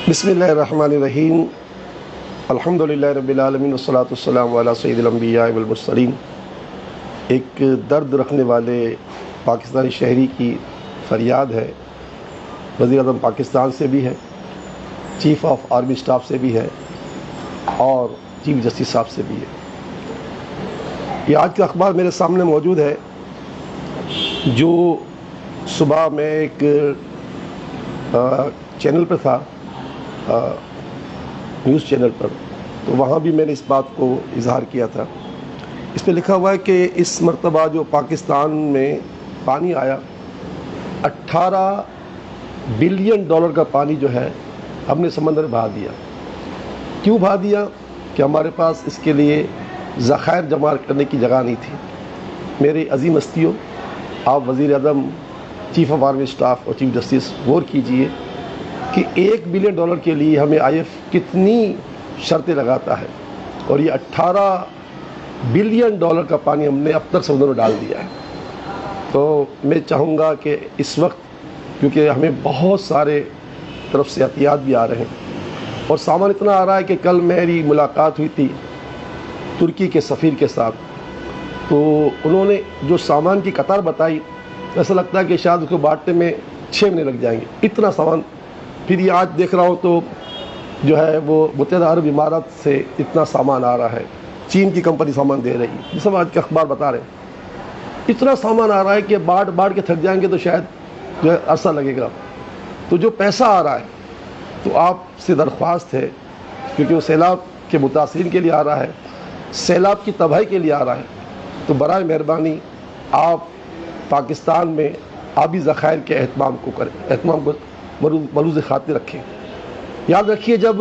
بسم اللہ الرحمن الرحیم الحمدللہ رب العالمین والصلاة والسلام علی سید الانبیاء والمرسلین۔ ایک درد رکھنے والے پاکستانی شہری کی فریاد ہے، وزیر اعظم پاکستان سے بھی ہے، چیف آف آرمی اسٹاف سے بھی ہے اور چیف جسٹس صاحب سے بھی ہے۔ یہ آج کا اخبار میرے سامنے موجود ہے، جو صبح میں ایک چینل پہ تھا، نیوز چینل پر، تو وہاں بھی میں نے اس بات کو اظہار کیا تھا۔ اس پہ لکھا ہوا ہے کہ اس مرتبہ جو پاکستان میں پانی آیا، 18 بلین ڈالر کا پانی جو ہے ہم نے سمندر میں بہا دیا۔ کیوں بہا دیا؟ کہ ہمارے پاس اس کے لیے ذخائر جمع کرنے کی جگہ نہیں تھی۔ میرے عظیم ہستیوں، آپ وزیر اعظم، چیف آف آرمی اسٹاف اور چیف جسٹس غور کیجئے کہ 1 بلین ڈالر کے لیے ہمیں آئی ایف کتنی شرطیں لگاتا ہے، اور یہ 18 بلین ڈالر کا پانی ہم نے اب تک سمندر میں ڈال دیا ہے۔ تو میں چاہوں گا کہ اس وقت، کیونکہ ہمیں بہت سارے طرف سے احتیاط بھی آ رہے ہیں اور سامان اتنا آ رہا ہے کہ کل میری ملاقات ہوئی تھی ترکی کے سفیر کے ساتھ، تو انہوں نے جو سامان کی قطار بتائی، ایسا لگتا ہے کہ شاید اس کو بانٹنے میں 6 مہینے لگ جائیں گے، اتنا سامان۔ پھر یہ آج دیکھ رہا ہوں تو جو ہے وہ متحدہ عرب امارات سے اتنا سامان آ رہا ہے، چین کی کمپنی سامان دے رہی ہے، یہ سب آج کے اخبار بتا رہے ہیں۔ اتنا سامان آ رہا ہے کہ بانٹ کے تھک جائیں گے تو شاید جو ہے عرصہ لگے گا۔ تو جو پیسہ آ رہا ہے، تو آپ سے درخواست ہے، کیونکہ وہ سیلاب کے متاثرین کے لیے آ رہا ہے، سیلاب کی تباہی کے لیے آ رہا ہے، تو برائے مہربانی آپ پاکستان میں آبی ذخائر کے اہتمام کو ملوز خاطر رکھیں۔ یاد رکھیے، جب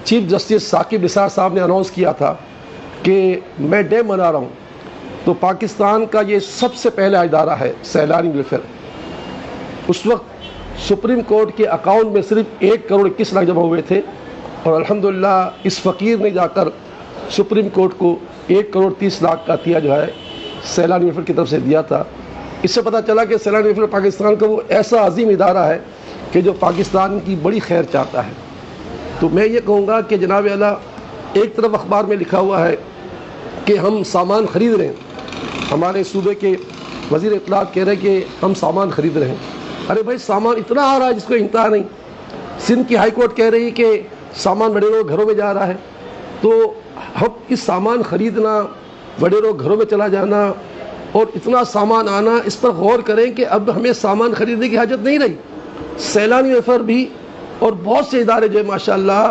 چیف جسٹس ثاقب نثار صاحب نے اناؤنس کیا تھا کہ میں ڈیم بنا رہا ہوں، تو پاکستان کا یہ سب سے پہلا ادارہ ہے سیلانی ویلفیئر۔ اس وقت سپریم کورٹ کے اکاؤنٹ میں صرف 1 کروڑ 21 لاکھ جمع ہوئے تھے، اور الحمدللہ اس فقیر نے جا کر سپریم کورٹ کو 1 کروڑ 30 لاکھ کا عطیہ جو ہے سیلانی ویلفیئر کی طرف سے دیا تھا۔ اس سے پتہ چلا کہ سیلانی ویلفیئر پاکستان کا وہ ایسا عظیم ادارہ ہے کہ جو پاکستان کی بڑی خیر چاہتا ہے۔ تو میں یہ کہوں گا کہ جناب اعلیٰ، ایک طرف اخبار میں لکھا ہوا ہے کہ ہم سامان خرید رہے ہیں، ہمارے صوبے کے وزیر اطلاعات کہہ رہے ہیں کہ ہم سامان خرید رہے ہیں۔ ارے بھائی، سامان اتنا آ رہا ہے جس کو انتہا نہیں۔ سندھ کی ہائی کورٹ کہہ رہی ہے کہ سامان وڈیروں گھروں میں جا رہا ہے، تو ہم اس سامان خریدنا، وڈیروں گھروں میں چلا جانا اور اتنا سامان آنا، اس پر غور کریں کہ اب ہمیں سامان خریدنے کی حاجت نہیں رہی۔ سیلانی ویلفیئر بھی اور بہت سے ادارے جو ماشاءاللہ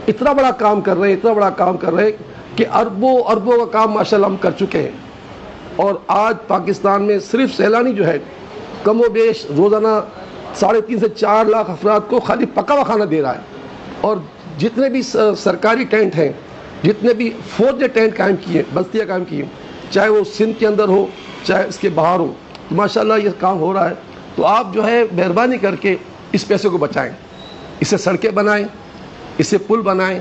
اتنا بڑا کام کر رہے ہیں کہ اربوں کا کام ماشاءاللہ ہم کر چکے ہیں۔ اور آج پاکستان میں صرف سیلانی جو ہے کم و بیش روزانہ 3.5 سے 4 لاکھ افراد کو خالی پکا ہوا کھانا دے رہا ہے۔ اور جتنے بھی سرکاری ٹینٹ ہیں، جتنے بھی فوج نے ٹینٹ قائم کیے، بستیاں قائم کی ہیں، چاہے وہ سندھ کے اندر ہو چاہے اس کے باہر ہو، ماشاءاللہ یہ کام ہو رہا ہے۔ تو آپ جو ہے مہربانی کر کے اس پیسے کو بچائیں، اسے سڑکیں بنائیں، اسے پل بنائیں،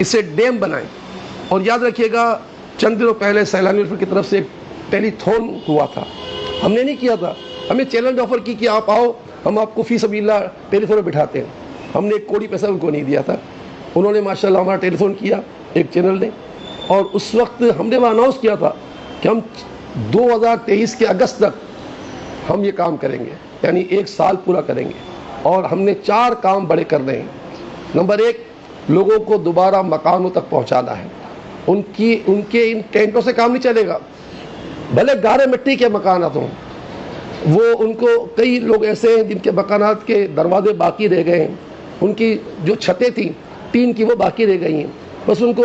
اسے ڈیم بنائیں۔ اور یاد رکھیے گا، چند دنوں پہلے سیلانی ویلفیئر کی طرف سے ایک ٹیلی تھون ہوا تھا، ہم نے نہیں کیا تھا، ہمیں چیلنج آفر کی کہ آپ آؤ، ہم آپ کو فی سبیل اللہ ٹیلی تھون میں بٹھاتے ہیں۔ ہم نے 1 کوڑی پیسہ ان کو نہیں دیا تھا، انہوں نے ماشاءاللہ ہمارا ٹیلی تھون کیا ایک چینل نے، اور اس وقت ہم نے وہ اناؤنس کیا تھا کہ ہم 2023 کے اگست تک ہم یہ کام کریں گے، یعنی 1 سال پورا کریں گے۔ اور ہم نے 4 کام بڑے کرنے ہیں۔ نمبر 1، لوگوں کو دوبارہ مکانوں تک پہنچانا ہے۔ ان کے ان ٹینٹوں سے کام نہیں چلے گا، بھلے گارے مٹی کے مکانات ہوں، وہ ان کو کئی لوگ ایسے ہیں جن کے مکانات کے دروازے باقی رہ گئے ہیں، ان کی جو چھتیں تھیں ٹین کی وہ باقی رہ گئی ہیں، بس ان کو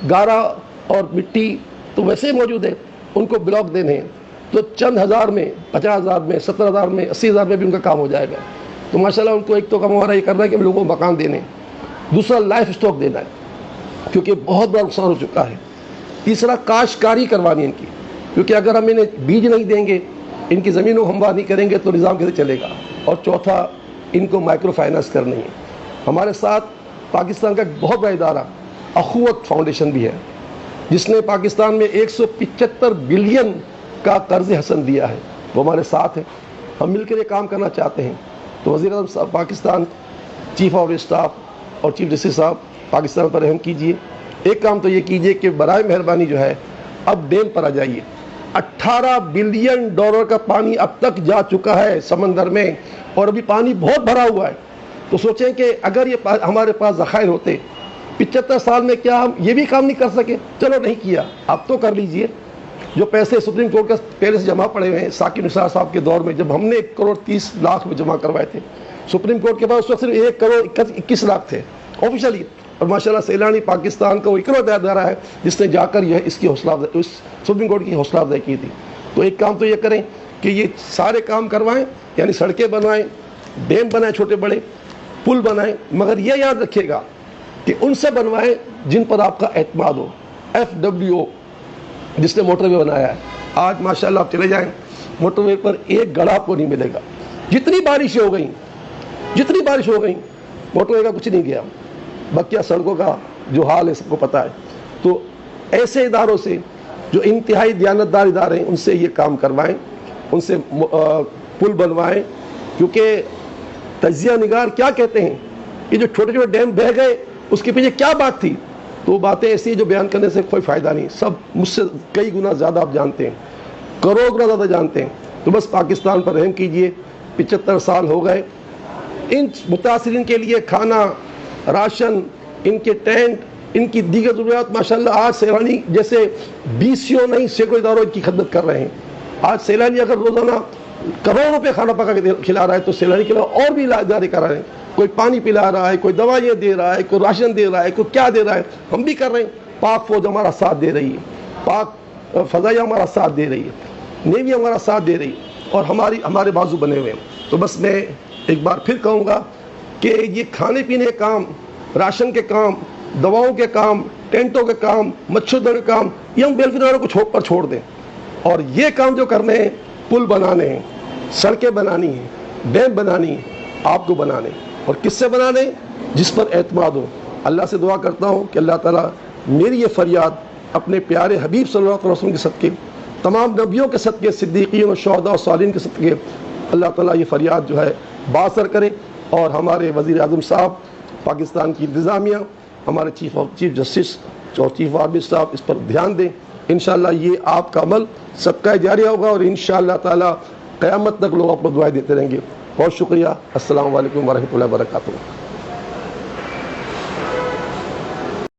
گارا اور مٹی تو ویسے ہی موجود ہے، ان کو بلاک دینے ہیں۔ تو چند ہزار میں، 50,000 میں، 70,000 میں، 80,000 میں بھی ان کا کام ہو جائے گا۔ تو ماشاءاللہ ان کو ایک تو کام ہمارا یہ کرنا ہے کہ ہم لوگوں کو مکان دینے، دوسرا لائف سٹاک دینا ہے، کیونکہ بہت بڑا نقصان ہو چکا ہے۔ تیسرا، کاشتکاری کروانی ان کی، کیونکہ اگر ہم انہیں بیج نہیں دیں گے، ان کی زمینوں کو ہموار نہیں کریں گے تو نظام کیسے چلے گا۔ اور چوتھا، ان کو مائکرو فائنانس کرنی ہے۔ ہمارے ساتھ پاکستان کا ایک بہت بڑا ادارہ اخوت فاؤنڈیشن بھی ہے، جس نے پاکستان میں 175 بلین کا قرض حسن دیا ہے، وہ ہمارے ساتھ ہیں۔ ہم مل کر یہ کام کرنا چاہتے ہیں۔ تو وزیر اعظم پاکستان، چیف آف اسٹاف اور چیف جسٹس صاحب پاکستان پر رحم کیجئے. ایک کام تو یہ کیجئے کہ برائے مہربانی جو ہے اب ڈیم پر آ جائیے. $18 بلین کا پانی اب تک جا چکا ہے سمندر میں اور ابھی پانی بہت بھرا ہوا ہے. تو سوچیں کہ اگر یہ ہمارے پاس ذخائر ہوتے 75 سال میں کیا ہم یہ بھی کام نہیں کر سکے؟ چلو نہیں کیا، اب تو کر لیجئے. جو پیسے سپریم کورٹ کا پہلے سے جمع پڑے ہوئے ہیں ثاقب نثار صاحب کے دور میں جب ہم نے 1,30,00,000 میں جمع کروائے تھے، سپریم کورٹ کے پاس اس وقت صرف 1,21,00,000 تھے آفیشلی. اور ماشاءاللہ سیلانی پاکستان کا وہ اکلوتا ادارہ ہے جس نے جا کر یہ اس کی حوصلہ افزائی، اس سپریم کورٹ کی حوصلہ افزائی کی تھی. تو ایک کام تو یہ کریں کہ یہ سارے کام کروائیں، یعنی سڑکیں بنوائیں، ڈیم بنائیں، چھوٹے بڑے پل بنائیں، مگر یہ یاد رکھیے گا کہ ان سے بنوائیں جن پر آپ کا اعتماد ہو. FWO جس نے موٹر وے بنایا ہے، آج ماشاءاللہ آپ چلے جائیں موٹر وے پر ایک گڑھا آپ کو نہیں ملے گا. جتنی بارشیں ہو گئیں موٹر وے کا کچھ نہیں گیا. بقیہ سڑکوں کا جو حال ہے سب کو پتہ ہے. تو ایسے اداروں سے جو انتہائی دیانتدار ادارے ہیں ان سے یہ کام کروائیں، ان سے پل بنوائیں. کیونکہ تجزیہ نگار کیا کہتے ہیں کہ جو چھوٹے چھوٹے ڈیم بہہ گئے اس کے پیچھے کیا بات تھی، تو وہ باتیں ایسی ہیں جو بیان کرنے سے کوئی فائدہ نہیں. سب مجھ سے کئی گنا زیادہ آپ جانتے ہیں، کروڑ گنا زیادہ جانتے ہیں. تو بس پاکستان پر رحم کیجئے. 75 سال ہو گئے. ان متاثرین کے لیے کھانا، راشن، ان کے ٹینٹ، ان کی دیگر ضروریات ماشاءاللہ آج سیلانی جیسے 20 نہیں سینکڑوں اداروں کی خدمت کر رہے ہیں. آج سیلانی اگر روزانہ کروڑوں روپے کھانا پکا کے کھلا رہا ہے تو سیلانی کے علاوہ اور بھی ادارے کر رہے ہیں. کوئی پانی پلا رہا ہے، کوئی دوائیاں دے رہا ہے، کوئی راشن دے رہا ہے، کوئی کیا دے رہا ہے. ہم بھی کر رہے ہیں. پاک فوج ہمارا ساتھ دے رہی ہے، پاک فضائیہ ہمارا ساتھ دے رہی ہے، نیوی ہمارا ساتھ دے رہی ہے اور ہمارے بازو بنے ہوئے ہیں. تو بس میں ایک بار پھر کہوں گا کہ یہ کھانے پینے کے کام، راشن کے کام، دواؤں کے کام، ٹینٹوں کے کام، مچھردوں کے کام، یہ ہم بیلفیئر والوں کو پر چھوڑ دیں. اور یہ کام جو کرنے ہیں، پل بنانے ہیں، سڑکیں بنانی ہیں، ڈیم بنانی ہیں، آپ کو بنانے. اور کس سے بنانے؟ جس پر اعتماد ہو. اللہ سے دعا کرتا ہوں کہ اللہ تعالیٰ میری یہ فریاد اپنے پیارے حبیب صلی اللہ علیہ وسلم کے صدقے، تمام نبیوں کے صدقے، صدیقین و شہداء و صالحین کے صدقے اللہ تعالیٰ یہ فریاد جو ہے باثر کرے. اور ہمارے وزیر اعظم صاحب، پاکستان کی انتظامیہ، ہمارے چیف جسٹس اور چیف آرمی صاحب اس پر دھیان دیں. انشاءاللہ یہ آپ کا عمل صدقہ جاریہ ہوگا اور انشاءاللہ تعالیٰ قیامت تک لوگ آپ کو دعائیں دیتے رہیں گے. بہت شکریہ. السلام علیکم ورحمۃ اللہ وبرکاتہ.